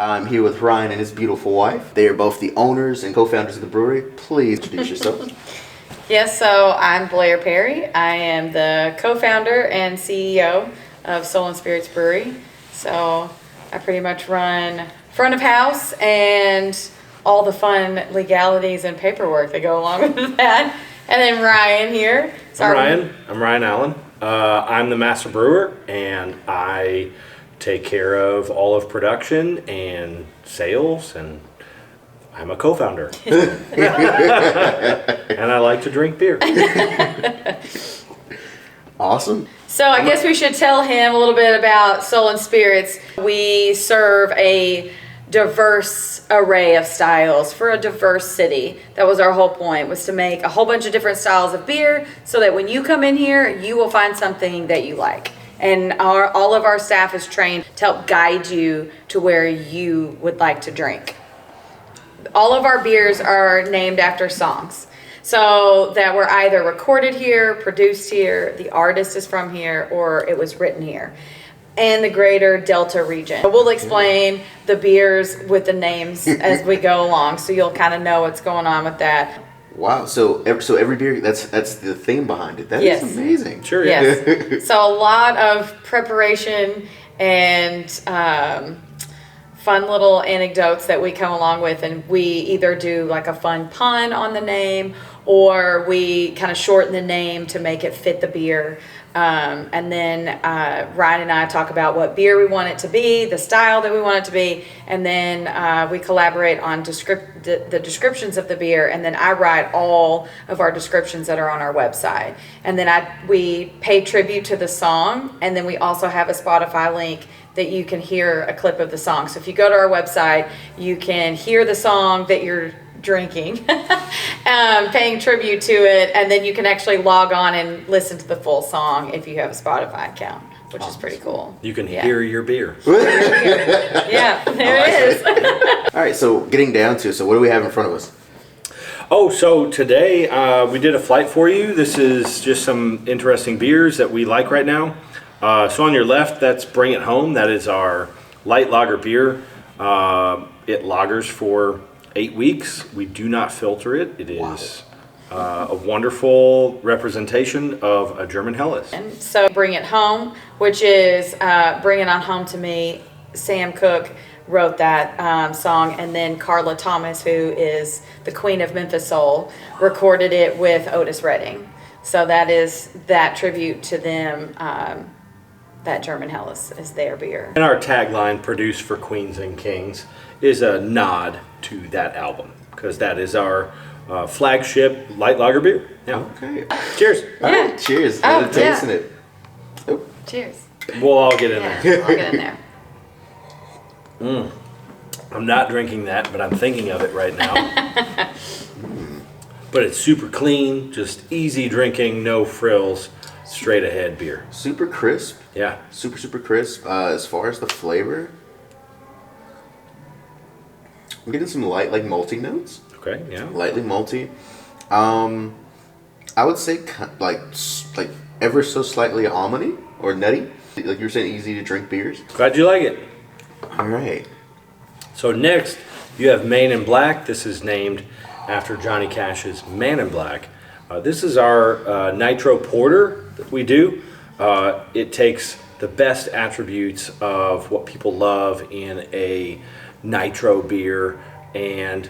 I'm here with Ryan and his beautiful wife. They are both the owners and co-founders of the brewery. Please introduce yourselves. Yes, so I'm Blaire Perry. I am the co-founder and CEO of Soul & Spirits Brewery. So I pretty much run front of house and all the fun legalities and paperwork that go along with that. And then Ryan here. I'm Ryan Allen. I'm the Master Brewer, and I take care of all of production and sales, and I'm a co-founder. And I like to drink beer. Awesome. So I guess we should tell him a little bit about Soul & Spirits. We serve a diverse array of styles for a diverse city. That was our whole point, was to make a whole bunch of different styles of beer so that when you come in here, you will find something that you like. And all of our staff is trained to help guide you to where you would like to drink. All of our beers are named after songs. So that were either recorded here, produced here, the artist is from here, or it was written here. And the greater Delta region. We'll explain the beers with the names as we go along, so you'll kind of know what's going on with that. Wow. So every beer, that's the theme behind it. That is amazing. Sure. Yes. So a lot of preparation and fun little anecdotes that we come along with, and we either do like a fun pun on the name, or we kind of shorten the name to make it fit the beer. And then Ryan and I talk about what beer we want it to be, the style that we want it to be, and then we collaborate on the descriptions of the beer, and then I write all of our descriptions that are on our website. And then we pay tribute to the song, and then we also have a Spotify link that you can hear a clip of the song. So if you go to our website, you can hear the song that you're drinking, paying tribute to it, and then you can actually log on and listen to the full song if you have a Spotify account, which is pretty cool. You can hear your beer. Yeah, there it is. All right, so getting down to, so what do we have in front of us? Oh, so today we did a flight for you. This is just some interesting beers that we like right now. So on your left, that's Bring It Home. That is our light lager beer. It lagers for 8 weeks. We do not filter it. It is a wonderful representation of a German Helles. And so Bring It Home, which is Bring It On Home to Me. Sam Cooke wrote that song, and then Carla Thomas, who is the queen of Memphis Soul, recorded it with Otis Redding. So that is that tribute to them. That German Helles is their beer. And our tagline, Produced for Queens and Kings, is a nod to that album, because that is our flagship light lager beer. Yeah. Okay. Cheers. All right, cheers. I'm tasting it. Oh. Cheers. We'll all get in there. I'll get in there. I'm not drinking that, but I'm thinking of it right now. But it's super clean, just easy drinking, no frills, straight ahead beer. Super crisp. Yeah. Super crisp. As far as the flavor, I'm getting some light, like malty notes. Okay. Yeah. Lightly malty. I would say like ever so slightly almondy or nutty. Like you were saying, easy to drink beers. Glad you like it. All right. So next, you have Main in Black. This is named after Johnny Cash's Man in Black. This is our Nitro Porter that we do. It takes the best attributes of what people love in a nitro beer and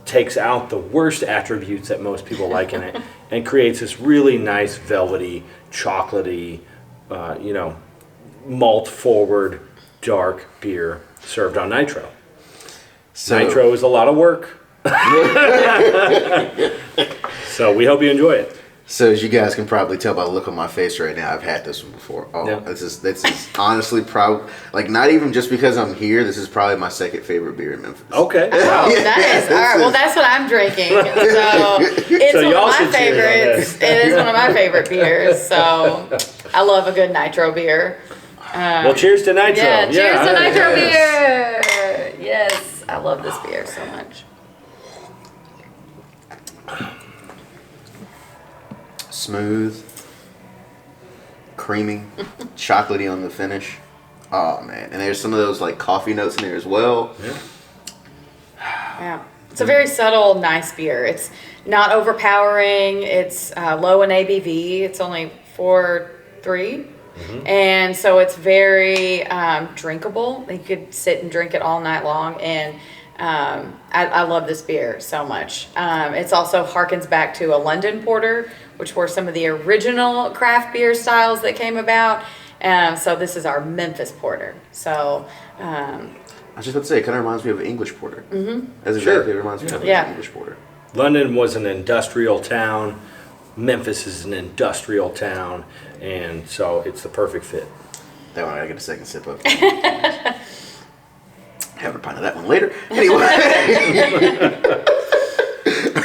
takes out the worst attributes that most people like in it and creates this really nice velvety, chocolatey, malt forward dark beer served on nitro. So, nitro is a lot of work. So we hope you enjoy it. So as you guys can probably tell by the look on my face right now, I've had this one before. Oh, yeah. This is honestly probably, like, not even just because I'm here, this is probably my second favorite beer in Memphis. Okay. Wow. Nice. All right. Well, that's what I'm drinking. So it's so one y'all of my should favorites. It is one of my favorite beers. So I love a good nitro beer. Well, cheers to nitro. Yeah, cheers to nitro beer. Yes, I love this beer so much. Smooth, creamy, chocolatey on the finish. Oh man, and there's some of those like coffee notes in there as well. Yeah. Yeah. It's a very subtle, nice beer. It's not overpowering. It's low in ABV. It's only 4.3. And so it's very drinkable. You could sit and drink it all night long. And I love this beer so much. It's also harkens back to a London porter, which were some of the original craft beer styles that came about. So this is our Memphis porter. So I was just about to say, it kind of reminds me of English porter. That's exactly what it reminds me of English porter. London was an industrial town. Memphis is an industrial town, and so it's the perfect fit. That one I gotta get a second sip of. Have a pint of that one later. Anyway.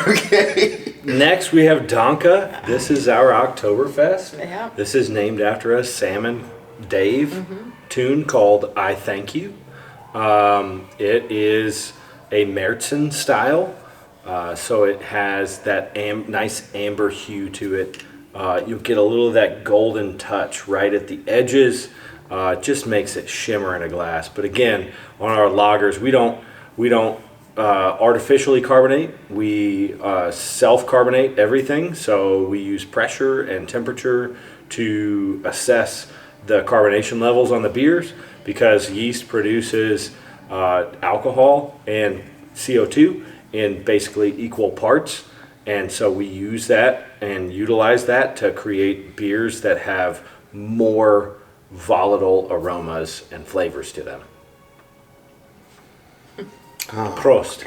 Okay. Next we have Danke. This is our Oktoberfest. Yeah. This is named after a Sam and Dave tune called I Thank You. It is a Märzen style. So it has that nice amber hue to it. You'll get a little of that golden touch right at the edges. It just makes it shimmer in a glass. But again, on our lagers, we don't artificially carbonate. We self-carbonate everything. So we use pressure and temperature to assess the carbonation levels on the beers, because yeast produces alcohol and CO2 in basically equal parts, and so we use that and utilize that to create beers that have more volatile aromas and flavors to them. Prost.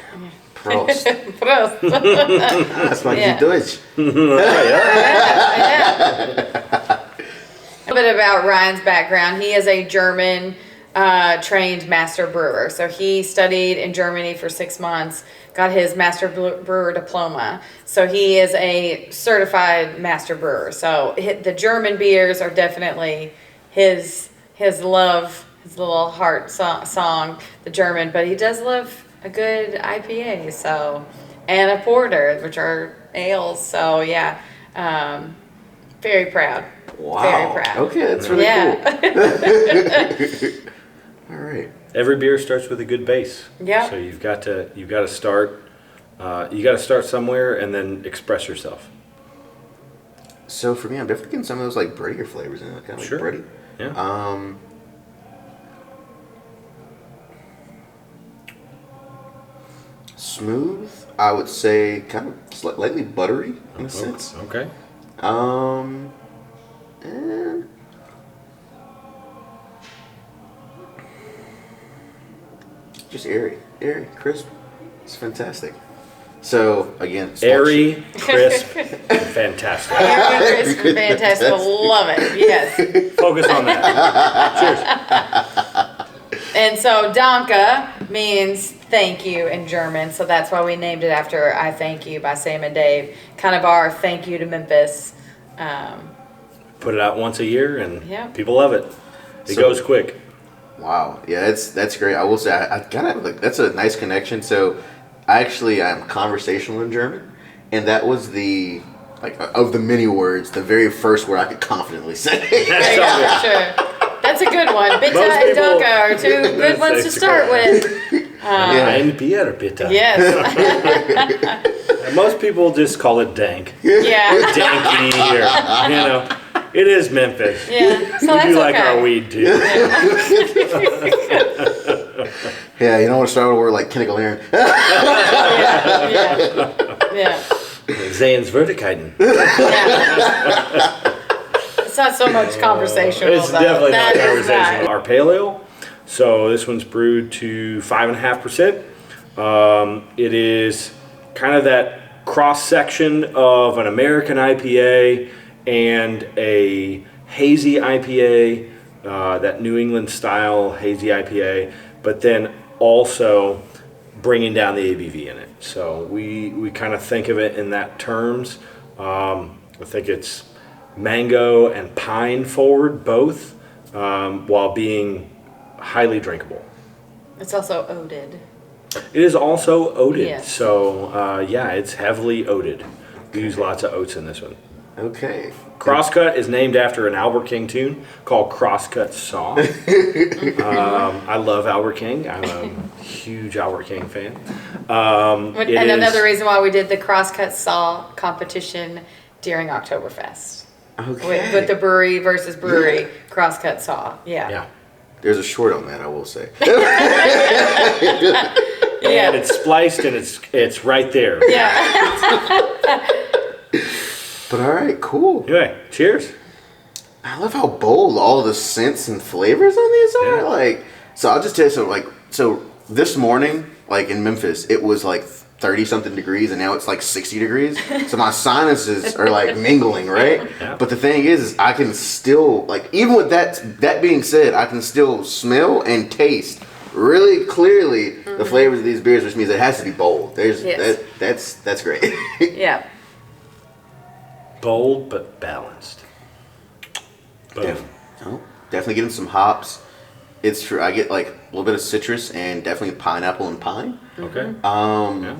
Prost. Prost. That's my Deutsch. A little bit about Ryan's background. He is a German trained master brewer. So he studied in Germany for 6 months, got his master brewer diploma. So he is a certified master brewer. So the German beers are definitely his love, his little heart song, the German. But he does love a good IPA, so, and a porter, which are ales. So yeah, very proud. Wow. Very proud. Okay, that's really cool. All right. Every beer starts with a good base. Yeah. So you've got to start. You got to start somewhere and then express yourself. So for me, I'm definitely getting some of those like breadier flavors in it, kind of Sure. like bready. Yeah. Smooth, I would say, kind of slightly buttery in a sense. Okay. And just airy, crisp. It's fantastic. So again, Airy, crisp, and fantastic. Airy, crisp, and fantastic. Love it. Yes. Focus on that. Cheers. And so Danke means thank you in German. So that's why we named it after I Thank You by Sam and Dave. Kind of our thank you to Memphis. Put it out once a year, and Yeah. people love it. It goes quick. Wow, yeah, that's great. I will say I kind of like that's a nice connection. So I'm conversational in German, and that was the of the many words, the very first word I could confidently say. Yeah, for sure. That's a good one. Bitte Most and people- Danke are two good ones to start with. Ein Bier, bitte. Yes. And most people just call it dank. Yeah. Danky, or, it is Memphis. Yeah. So We that's do like okay. our weed, too. Yeah, you don't want to start with a word like Kinnickle Yeah. Sehenswürdigkeiten. It's not so much conversational. It's though. definitely not That is conversational. not. Our pale ale. So this one's brewed to 5.5%. It is kind of that cross section of an American IPA and a hazy IPA, that New England style hazy IPA, but then also bringing down the ABV in it. So we kind of think of it in that terms. I think it's mango and pine forward both, while being highly drinkable. It's also oated. It is also oated, Yes. so it's heavily oated. We use lots of oats in this one. Okay. Crosscut is named after an Albert King tune called Crosscut Saw. I love Albert King. I'm a huge Albert King fan. And another reason why we did the Crosscut Saw competition during Oktoberfest. Okay. With the brewery versus brewery Crosscut Saw. Yeah. There's a short on that, I will say. And it's spliced and it's right there. Yeah. But all right, cool. Anyway, cheers. I love how bold all the scents and flavors on these are. Yeah. Like, so I'll just tell you, so this morning, like in Memphis, it was like 30 something degrees, and now it's like 60 degrees. So my sinuses are like mingling, right? Yeah. But the thing is I can still, like, even with that being said, I can still smell and taste really clearly the flavors of these beers, which means it has to be bold. That's great. Yeah. Bold but balanced. Boom. Definitely getting some hops. It's true. I get like a little bit of citrus and definitely pineapple and pine. Okay. Yeah.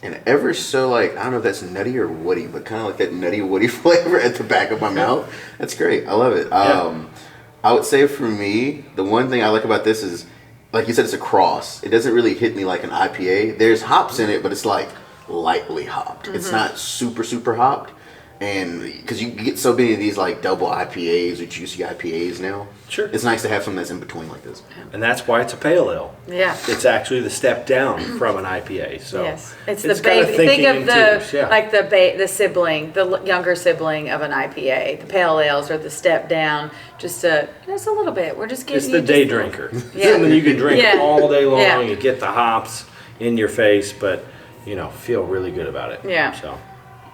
And ever so, like, I don't know if that's nutty or woody, but kind of like that nutty woody flavor at the back of my mouth. That's great. I love it. I would say for me, the one thing I like about this is, like you said, it's a cross. It doesn't really hit me like an IPA. There's hops in it, but it's like lightly hopped. It's not super, super hopped. And because you get so many of these like double IPAs or juicy IPAs now. Sure. It's nice to have something that's in between like this. And that's why it's a pale ale. Yeah. It's actually the step down from an IPA. So Yes, it's the kind of baby. thinking Think of in the twos, yeah. like the sibling, the younger sibling of an IPA. The pale ales are the step down, just a little bit. We're just giving It's you the day just a- drinker. Yeah. Something you can drink Yeah. all day long. Yeah. You get the hops in your face, but feel really good about it. Yeah. So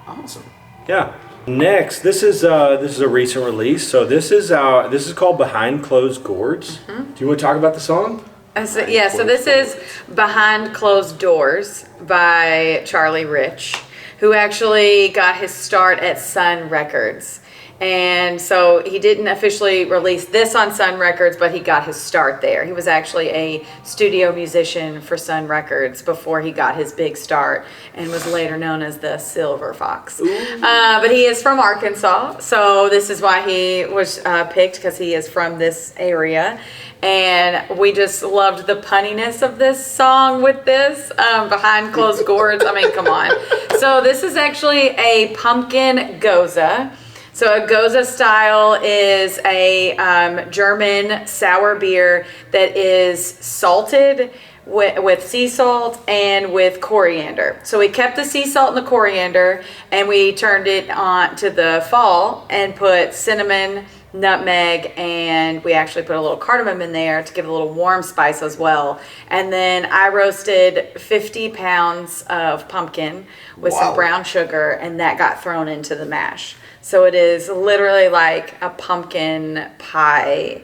Awesome. yeah. Next, this is a recent release. So this is called Behind Closed Gourds. Do you want to talk about the song? So this is Behind Closed Doors by Charlie Rich, who actually got his start at Sun Records. And so he didn't officially release this on Sun Records, but he got his start there. He was actually a studio musician for Sun Records before he got his big start and was later known as the Silver Fox. But he is from Arkansas, so this is why he was picked, because he is from this area. And we just loved the punniness of this song with this, Behind Closed Gourds. I mean, come on. So this is actually a pumpkin Goza. So a Goza style is a German sour beer that is salted with sea salt and with coriander. So we kept the sea salt and the coriander, and we turned it on to the fall and put cinnamon, nutmeg, and we actually put a little cardamom in there to give it a little warm spice as well. And then I roasted 50 pounds of pumpkin with some brown sugar, and that got thrown into the mash. So it is literally like a pumpkin pie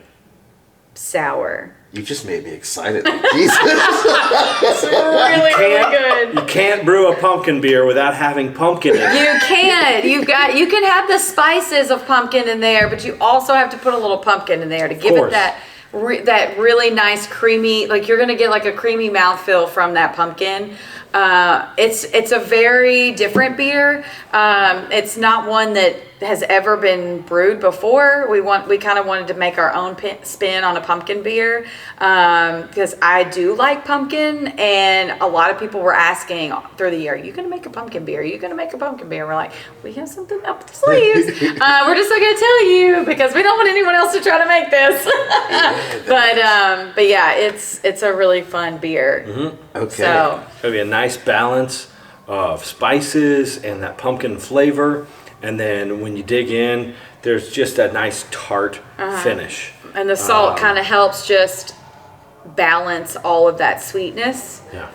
sour. You just made me excited. Jesus. It's really good. You can't brew a pumpkin beer without having pumpkin in it. You can. You can have the spices of pumpkin in there, but you also have to put a little pumpkin in there to give it that really nice creamy, like you're gonna get like a creamy mouthfeel from that pumpkin. It's a very different beer. It's not one that has ever been brewed before. We kind of wanted to make our own spin on a pumpkin beer, because I do like pumpkin, and a lot of people were asking through the year, "Are you gonna make a pumpkin beer? Are you gonna make a pumpkin beer?" We're like, we have something up the sleeves. We're just not gonna tell you because we don't want anyone else to try to make this. But yeah, it's a really fun beer. Mm-hmm. Okay. So It's gonna be a nice balance of spices and that pumpkin flavor, and then when you dig in, there's just a nice tart finish. and the salt kind of helps just balance all of that sweetness. Yeah.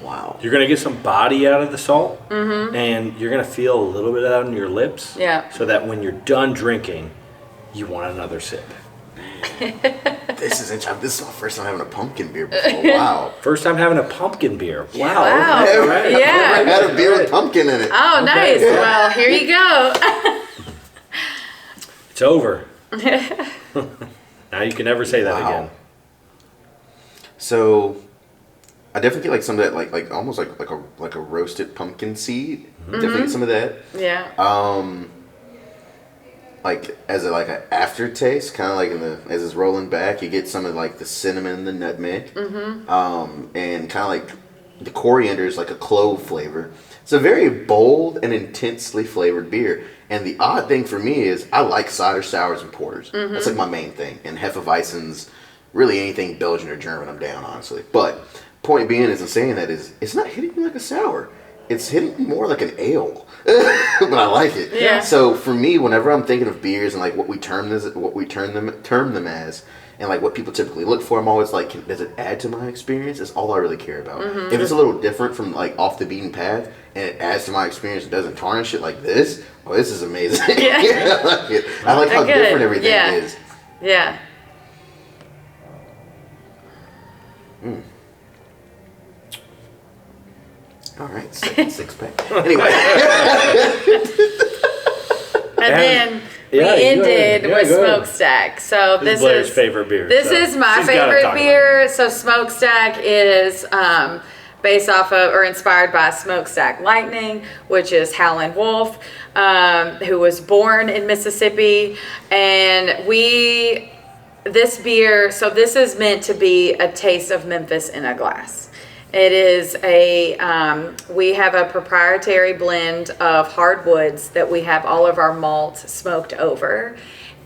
Wow. You're gonna get some body out of the salt, and you're gonna feel a little bit out on your lips. Yeah. So that when you're done drinking, you want another sip. This is interesting. This is my first time having a pumpkin beer before. Wow. First time having a pumpkin beer. Wow. Wow. Okay, all right. Yeah. I've never had a beer with pumpkin in it. Oh, nice. Well, here you go. It's over. Now you can never say that Wow. again. So I definitely get like some of that, like almost like a roasted pumpkin seed. Definitely get some of that. Yeah. Like as like an aftertaste, kind of like as it's rolling back, you get some of like the cinnamon, the nutmeg, and kind of like the coriander is like a clove flavor. It's a very bold and intensely flavored beer. And the odd thing for me is I like cider sours and porters. That's like my main thing. And Hefeweizens, really anything Belgian or German, I'm down, honestly. But point being is in saying that is it's not hitting me like a sour. It's hitting me more like an ale. But I like it. Yeah. So for me, whenever I'm thinking of beers and like what we term them as, and like what people typically look for, I'm always like, does it add to my experience? That's all I really care about. If it's a little different from like off the beaten path and it adds to my experience and doesn't tarnish it like this, oh, this is amazing. Yeah. I like it. I like how different everything is. Yeah. All right, six pack. Anyway. And then we ended with Smokestack. So this is Blaire's favorite beer. This is my favorite beer. So Smokestack is based off of or inspired by Smokestack Lightning, which is Howlin' Wolf, who was born in Mississippi. And this beer, so this is meant to be a taste of Memphis in a glass. It is we have a proprietary blend of hardwoods that we have all of our malt smoked over.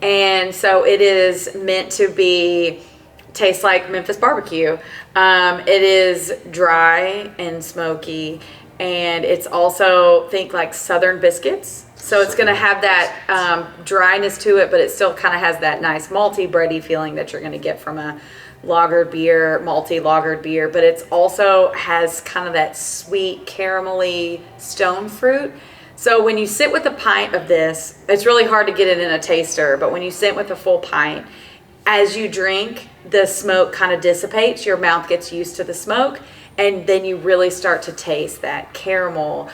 And so it is meant to taste like Memphis barbecue. It is dry and smoky, and it's also, think like Southern biscuits. So it's going to have that dryness to it, but it still kind of has that nice malty, bready feeling that you're going to get from a lagered beer, malty lagered beer, but it's also has kind of that sweet caramelly stone fruit. So when you sit with a pint of this, it's really hard to get it in a taster, but when you sit with a full pint, as you drink, the smoke kind of dissipates, your mouth gets used to the smoke, and then you really start to taste that caramel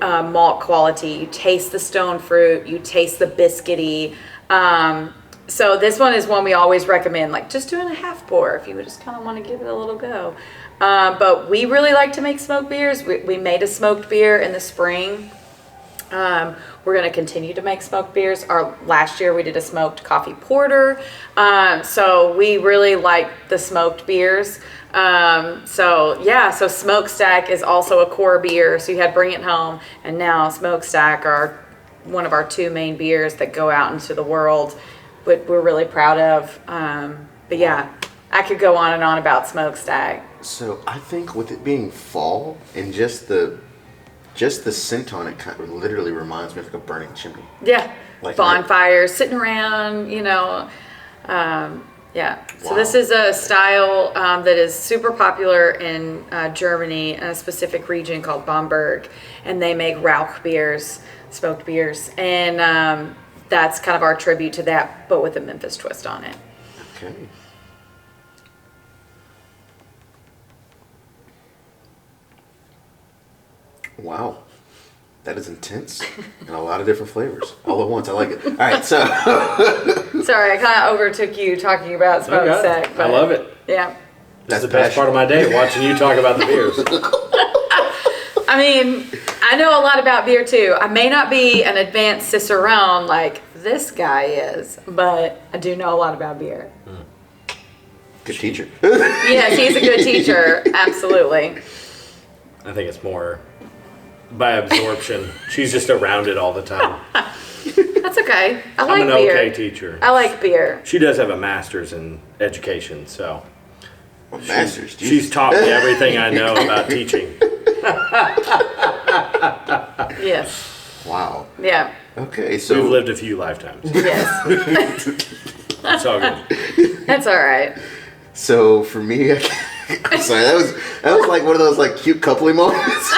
malt quality. You taste the stone fruit, you taste the biscuity. So this one is one we always recommend, like just doing a half pour if you just kind of want to give it a little go. But we really like to make smoked beers. We made a smoked beer in the spring. We're going to continue to make smoked beers. Last year we did a smoked coffee porter. So we really like the smoked beers. So Smokestack is also a core beer. So you had Bring It Home and now Smokestack are one of our two main beers that go out into the world. But we're really proud of. But yeah, I could go on and on about Smokestack. So I think with it being fall and just the scent on it kind of literally reminds me of like a burning chimney. Yeah, Like bonfires, sitting around, yeah. So this is a style that is super popular in Germany, in a specific region called Bamberg, and they make Rauch beers, smoked beers, and that's kind of our tribute to that, but with a Memphis twist on it. Okay. Wow. That is intense and a lot of different flavors all at once. I like it. All right, so. Sorry, I kind of overtook you talking about Smokestack. I love it. Yeah. That's the best part of my day, watching you talk about the beers. I mean, I know a lot about beer too. I may not be an advanced cicerone like this guy is, but I do know a lot about beer. Good teacher. Yes, he's a good teacher. Absolutely. I think it's more by absorption. She's just around it all the time. That's okay. I like I'm an beer. okay teacher. I like beer. She does have a master's in education, so Well, masters. she's taught me everything I know about teaching. Yes. Wow. Yeah. Okay, so. We've lived a few lifetimes. Yes. It's all good. That's all right. So for me, I'm sorry, that was like one of those like cute coupley moments.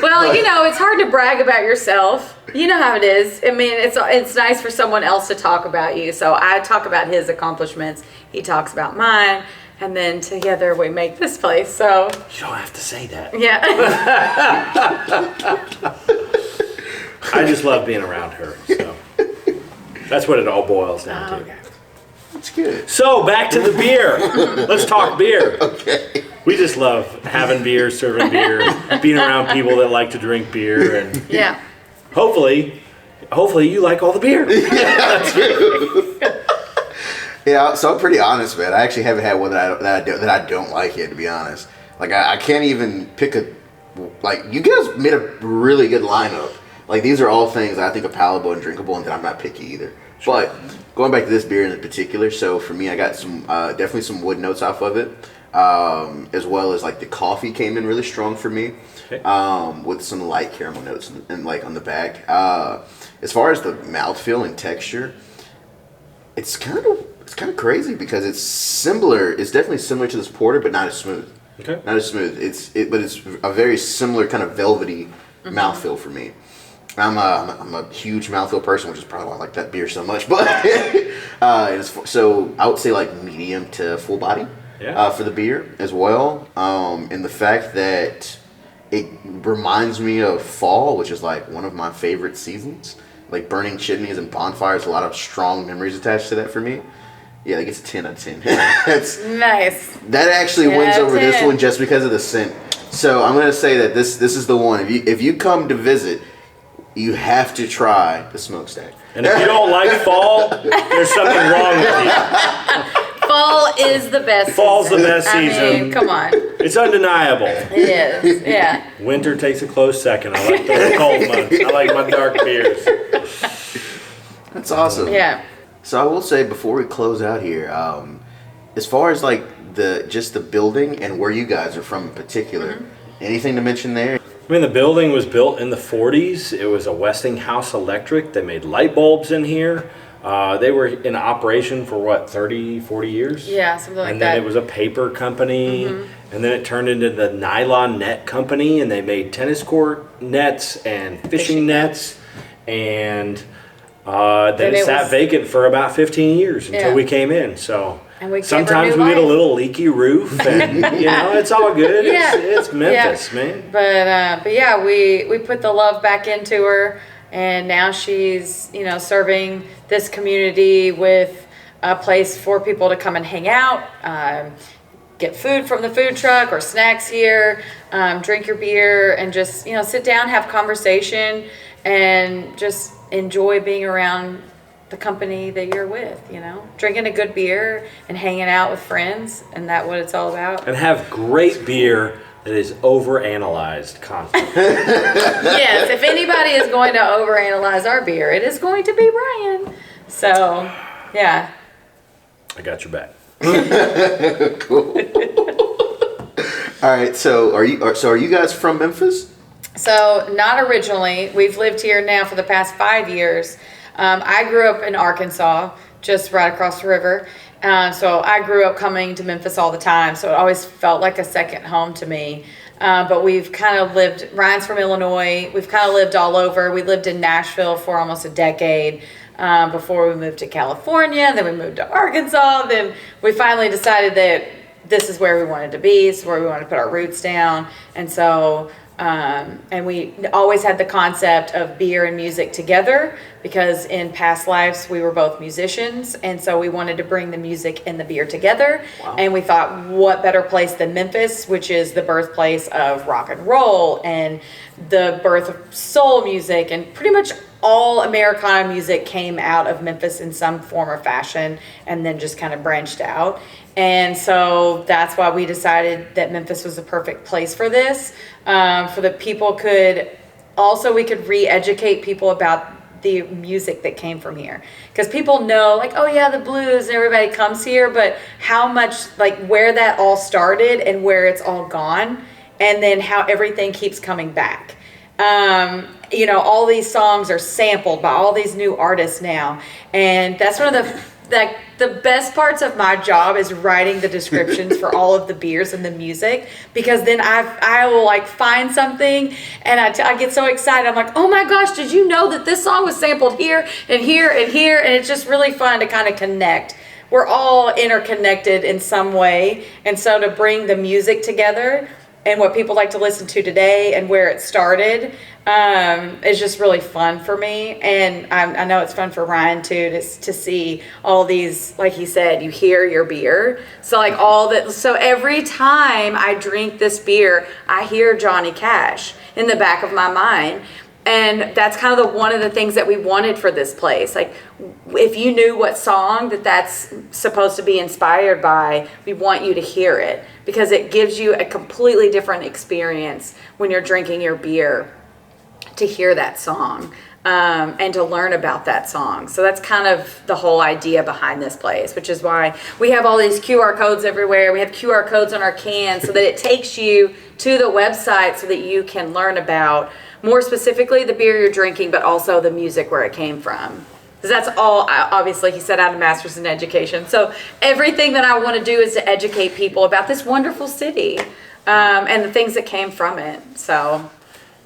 Well, it's hard to brag about yourself. You know how it is. I mean, it's nice for someone else to talk about you. So I talk about his accomplishments. He talks about mine. And then together we make this place. So You don't have to say that. yeah. I just love being around her. So that's what it all boils down to. It's good. So back to the beer. Let's talk beer. Okay. We just love having beer, serving beer, being around people that like to drink beer, and Yeah. hopefully you like all the beer. That's true. Yeah, so I'm pretty honest, man. I actually haven't had one that I don't like yet, to be honest. Like I can't even pick a. Like you guys made a really good lineup. Like these are all things that I think are palatable and drinkable, and that I'm not picky either. Sure. But going back to this beer in particular, so for me, I got some definitely some wood notes off of it, as well as like the coffee came in really strong for me, okay. With some light caramel notes and like on the back. As far as the mouthfeel and texture, it's kind of crazy because it's similar. It's definitely similar to this porter, but not as smooth. Okay. Not as smooth. But it's a very similar kind of velvety mouthfeel for me. I'm a huge mouthfeel person, which is probably why I like that beer so much. But so I would say like medium to full body for the beer as well. And the fact that it reminds me of fall, which is like one of my favorite seasons. Like burning chimneys and bonfires, a lot of strong memories attached to that for me. Yeah, it gets a 10 out of 10. That's nice. That actually wins over this one just because of the scent. So I'm gonna say that this is the one. If you come to visit, you have to try the Smokestack. And if you don't like fall, there's something wrong with you. Fall is the best. Fall's the best season. I mean, come on. It's undeniable. It is. Yeah. Winter takes a close second. I like the cold months. I like my dark beers. That's awesome. Yeah. So I will say before we close out here, as far as like the building and where you guys are from in particular, anything to mention there? I mean, the building was built in the 40s. It was a Westinghouse Electric. They made light bulbs in here. They were in operation for what, 30, 40 years? Yeah, something like that. And then it was a paper company, and then it turned into the nylon net company, and they made tennis court nets and fishing nets, and then it sat vacant for about 15 years until we came in. So sometimes we get a little leaky roof, and it's all good. Yeah. It's Memphis, man. But yeah, we put the love back into her, and now she's serving this community with a place for people to come and hang out, get food from the food truck or snacks here, drink your beer, and just sit down, have conversation, and just enjoy being around the company that you're with, drinking a good beer and hanging out with friends, and that's what it's all about. And have great beer that is overanalyzed constantly. Yes, if anybody is going to overanalyze our beer, it is going to be Brian. So, yeah. I got your back. Cool. All right, so are you guys from Memphis? So, not originally. We've lived here now for the past 5 years. I grew up in Arkansas, just right across the river. So I grew up coming to Memphis all the time. So it always felt like a second home to me. But we've kind of lived, Ryan's from Illinois. We've kind of lived all over. We lived in Nashville for almost a decade before we moved to California. Then we moved to Arkansas. Then we finally decided that this is where we wanted to be. This is where we wanted to put our roots down. And so... and we always had the concept of beer and music together because in past lives we were both musicians, and so we wanted to bring the music and the beer together. Wow. And we thought, what better place than Memphis, which is the birthplace of rock and roll and the birth of soul music, and pretty much all Americana music came out of Memphis in some form or fashion, and then just kind of branched out. And so that's why we decided that Memphis was the perfect place for this. For the people we could re-educate people about the music that came from here. Because people know, like, oh yeah, the blues, and everybody comes here, but how much, like, where that all started and where it's all gone, and then how everything keeps coming back. All these songs are sampled by all these new artists now, and that's one of the best parts of my job is writing the descriptions for all of the beers and the music, because then I will like find something and I get so excited. I'm like, oh my gosh, did you know that this song was sampled here and here and here? And it's just really fun to kind of connect. We're all interconnected in some way, and so to bring the music together and what people like to listen to today and where it started is just really fun for me. And I know it's fun for Ryan too to see all these, like he said, you hear your beer. So like all that, so every time I drink this beer, I hear Johnny Cash in the back of my mind. And that's kind of one of the things that we wanted for this place. Like, if you knew what song that's supposed to be inspired by, we want you to hear it, because it gives you a completely different experience when you're drinking your beer to hear that song and to learn about that song. So that's kind of the whole idea behind this place, which is why we have all these QR codes everywhere. We have QR codes on our cans so that it takes you to the website so that you can learn about more specifically the beer you're drinking, but also the music where it came from. Because that's all, obviously, he said, I have a master's in education. So everything that I want to do is to educate people about this wonderful city and the things that came from it. So.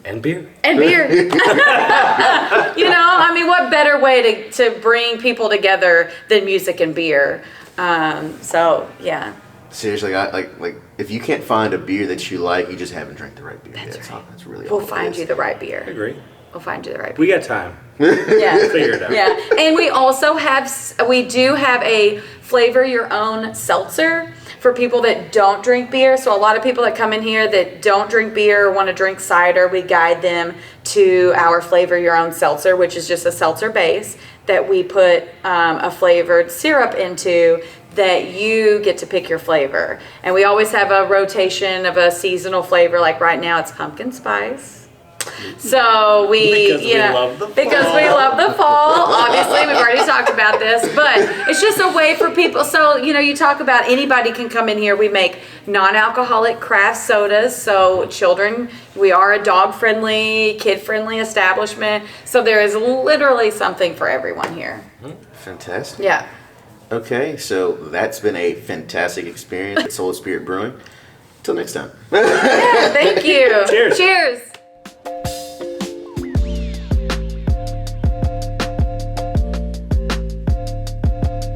And beer. And beer. You know, I mean, what better way to bring people together than music and beer? So, yeah. Seriously, like if you can't find a beer that you like, you just haven't drank the right beer. That's right. That's really We'll find you the right beer. I agree. We'll find you the right beer. We got time. Yeah. Figure it out. Yeah. And we do have a flavor your own seltzer for people that don't drink beer. So a lot of people that come in here that don't drink beer or want to drink cider, we guide them to our flavor your own seltzer, which is just a seltzer base that we put a flavored syrup into that you get to pick your flavor. And we always have a rotation of a seasonal flavor. Like right now it's pumpkin spice. So because we love the fall. Obviously, we've already talked about this, but it's just a way for people. So, you talk about anybody can come in here. We make non-alcoholic craft sodas. So children, we are a dog-friendly, kid-friendly establishment. So there is literally something for everyone here. Fantastic. Yeah. Okay, so that's been a fantastic experience at Soul Spirit Brewing. Till next time. Yeah, thank you. Cheers. Cheers.